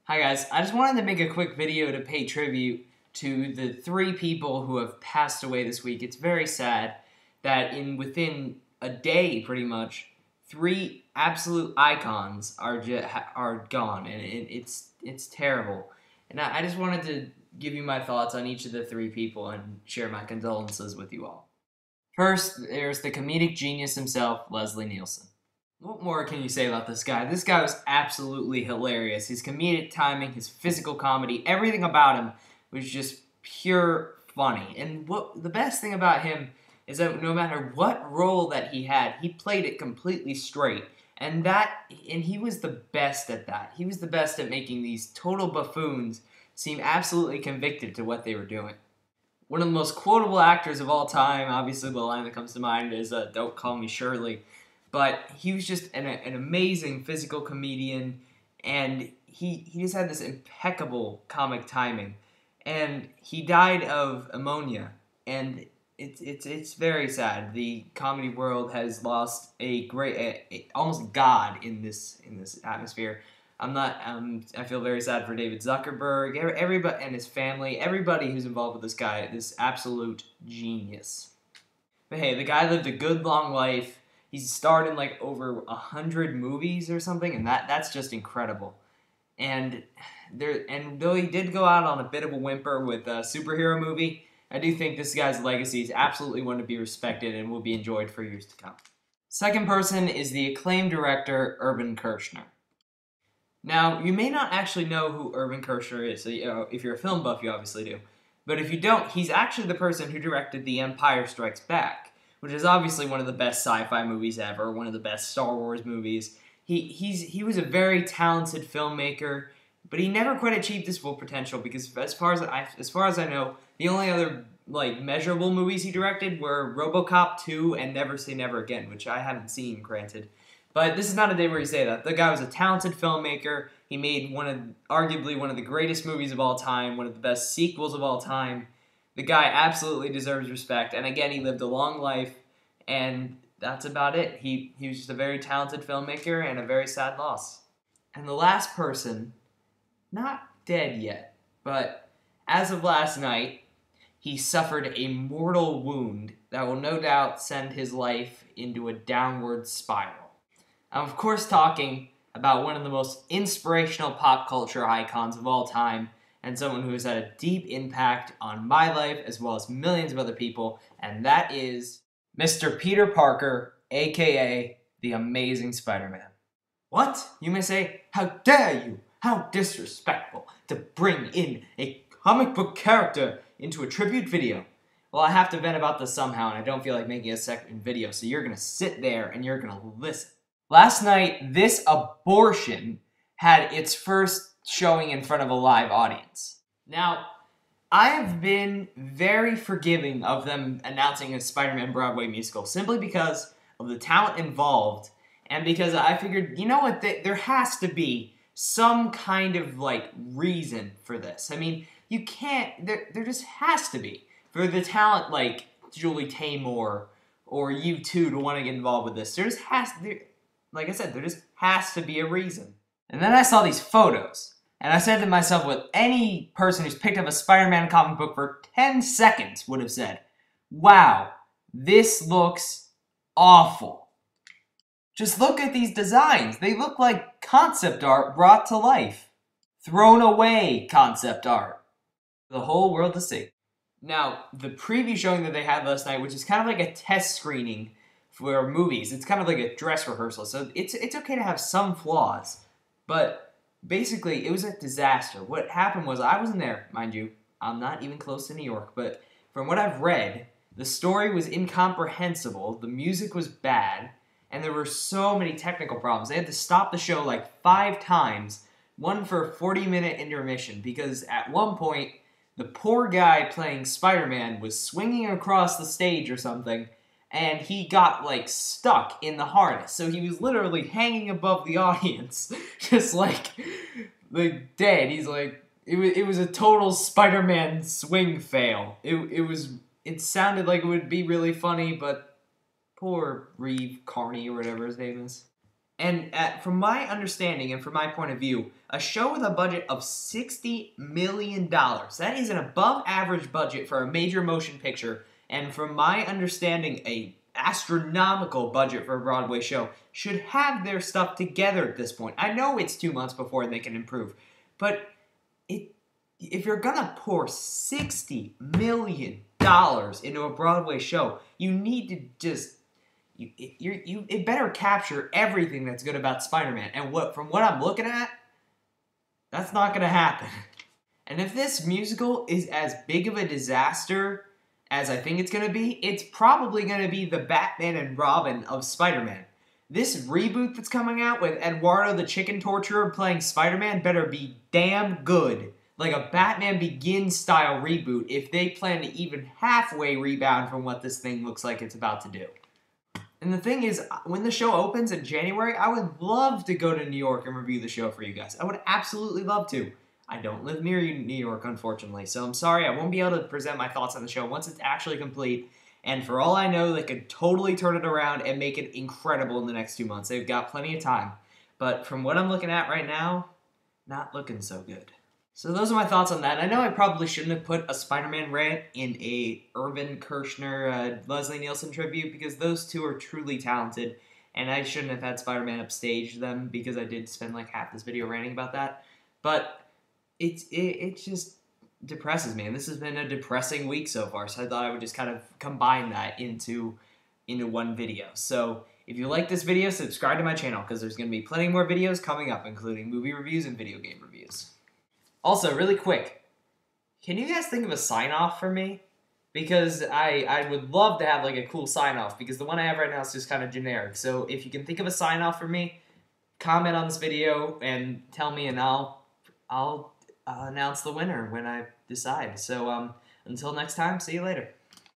Hi guys, I just wanted to make a quick video to pay tribute to the 3 people who have passed away this week. It's very sad that within a day, pretty much, 3 absolute icons are gone, and it's terrible. And I just wanted to give you my thoughts on each of the 3 people and share my condolences with you all. First, there's the comedic genius himself, Leslie Nielsen. What more can you say about this guy? This guy was absolutely hilarious. His comedic timing, his physical comedy, everything about him was just pure funny. And the best thing about him is that no matter what role that he had, he played it completely straight. And he was the best at that. He was the best at making these total buffoons seem absolutely convicted to what they were doing. One of the most quotable actors of all time, obviously the line that comes to mind is, "Don't call me Shirley." But he was just an amazing physical comedian, and he just had this impeccable comic timing. And he died of pneumonia, and it's very sad. The comedy world has lost a great, almost god in this atmosphere. I feel very sad for David Zuckerberg, everybody and his family, everybody who's involved with this guy, this absolute genius. But hey, the guy lived a good long life. He's starred in like over 100 movies or something, and that's just incredible. And though he did go out on a bit of a whimper with a superhero movie, I do think this guy's legacy is absolutely one to be respected and will be enjoyed for years to come. Second person is the acclaimed director Irvin Kershner. Now, you may not actually know who Irvin Kershner is. So, if you're a film buff, you obviously do. But if you don't, he's actually the person who directed The Empire Strikes Back, which is obviously one of the best sci-fi movies ever, one of the best Star Wars movies. He was a very talented filmmaker, but he never quite achieved his full potential because as far as I know, the only other measurable movies he directed were RoboCop 2 and Never Say Never Again, which I haven't seen, granted. But this is not a day where you say that. The guy was a talented filmmaker. He made arguably one of the greatest movies of all time, one of the best sequels of all time. The guy absolutely deserves respect, and again, he lived a long life, and that's about it. He was just a very talented filmmaker and a very sad loss. And the last person, not dead yet, but as of last night, he suffered a mortal wound that will no doubt send his life into a downward spiral. I'm of course talking about one of the most inspirational pop culture icons of all time, and someone who has had a deep impact on my life as well as millions of other people, and that is Mr. Peter Parker, aka the Amazing Spider-Man. What? You may say, how dare you? How disrespectful to bring in a comic book character into a tribute video. Well, I have to vent about this somehow, and I don't feel like making a second video, so you're gonna sit there and you're gonna listen. Last night, this abortion had its first showing in front of a live audience. Now, I have been very forgiving of them announcing a Spider-Man Broadway musical simply because of the talent involved and because I figured, you know what, there has to be some kind of reason for this. I mean, you can't, there just has to be. For the talent like Julie Taymor or U2 to want to get involved with this, like I said, there just has to be a reason. And then I saw these photos, and I said to myself what any person who's picked up a Spider-Man comic book for 10 seconds would have said, wow, this looks awful. Just look at these designs. They look like concept art brought to life. Thrown away concept art. For the whole world to see. Now, the preview showing that they had last night, which is kind of like a test screening for movies, it's kind of like a dress rehearsal, so it's okay to have some flaws. But basically, it was a disaster. What happened was, I wasn't there, mind you. I'm not even close to New York, but from what I've read, the story was incomprehensible, the music was bad, and there were so many technical problems. They had to stop the show like 5 times, one for a 40-minute intermission, because at one point, the poor guy playing Spider-Man was swinging across the stage or something, and he got, stuck in the harness. So he was literally hanging above the audience, just, dead. He's it was a total Spider-Man swing fail. It sounded like it would be really funny, but poor Reeve Carney, or whatever his name is. And from my understanding and from my point of view, a show with a budget of $60 million, that is an above average budget for a major motion picture, and from my understanding, a astronomical budget for a Broadway show, should have their stuff together at this point. I know it's 2 months before they can improve, but if you're gonna pour $60 million into a Broadway show, you need to just it better capture everything that's good about Spider-Man. And from what I'm looking at, that's not gonna happen. And if this musical is as big of a disaster as I think it's gonna be, it's probably gonna be the Batman and Robin of Spider-Man. This reboot that's coming out with Eduardo the Chicken Torturer playing Spider-Man better be damn good. Like a Batman Begins style reboot if they plan to even halfway rebound from what this thing looks like it's about to do. And the thing is, when the show opens in January, I would love to go to New York and review the show for you guys. I would absolutely love to. I don't live near New York, unfortunately, so I'm sorry I won't be able to present my thoughts on the show once it's actually complete. And for all I know, they could totally turn it around and make it incredible in the next 2 months. They've got plenty of time. But from what I'm looking at right now, not looking so good. So those are my thoughts on that. I know I probably shouldn't have put a Spider-Man rant in a Irvin Kershner, Leslie Nielsen tribute, because those two are truly talented, and I shouldn't have had Spider-Man upstage them because I did spend like half this video ranting about that. But it just depresses me, and this has been a depressing week so far, so I thought I would just kind of combine that into one video. So if you like this video, subscribe to my channel, because there's going to be plenty more videos coming up, including movie reviews and video game reviews. Also, really quick, can you guys think of a sign-off for me? Because I would love to have like a cool sign-off, because the one I have right now is just kind of generic. So if you can think of a sign-off for me, comment on this video and tell me, and I'll announce the winner when I decide. So until next time, see you later.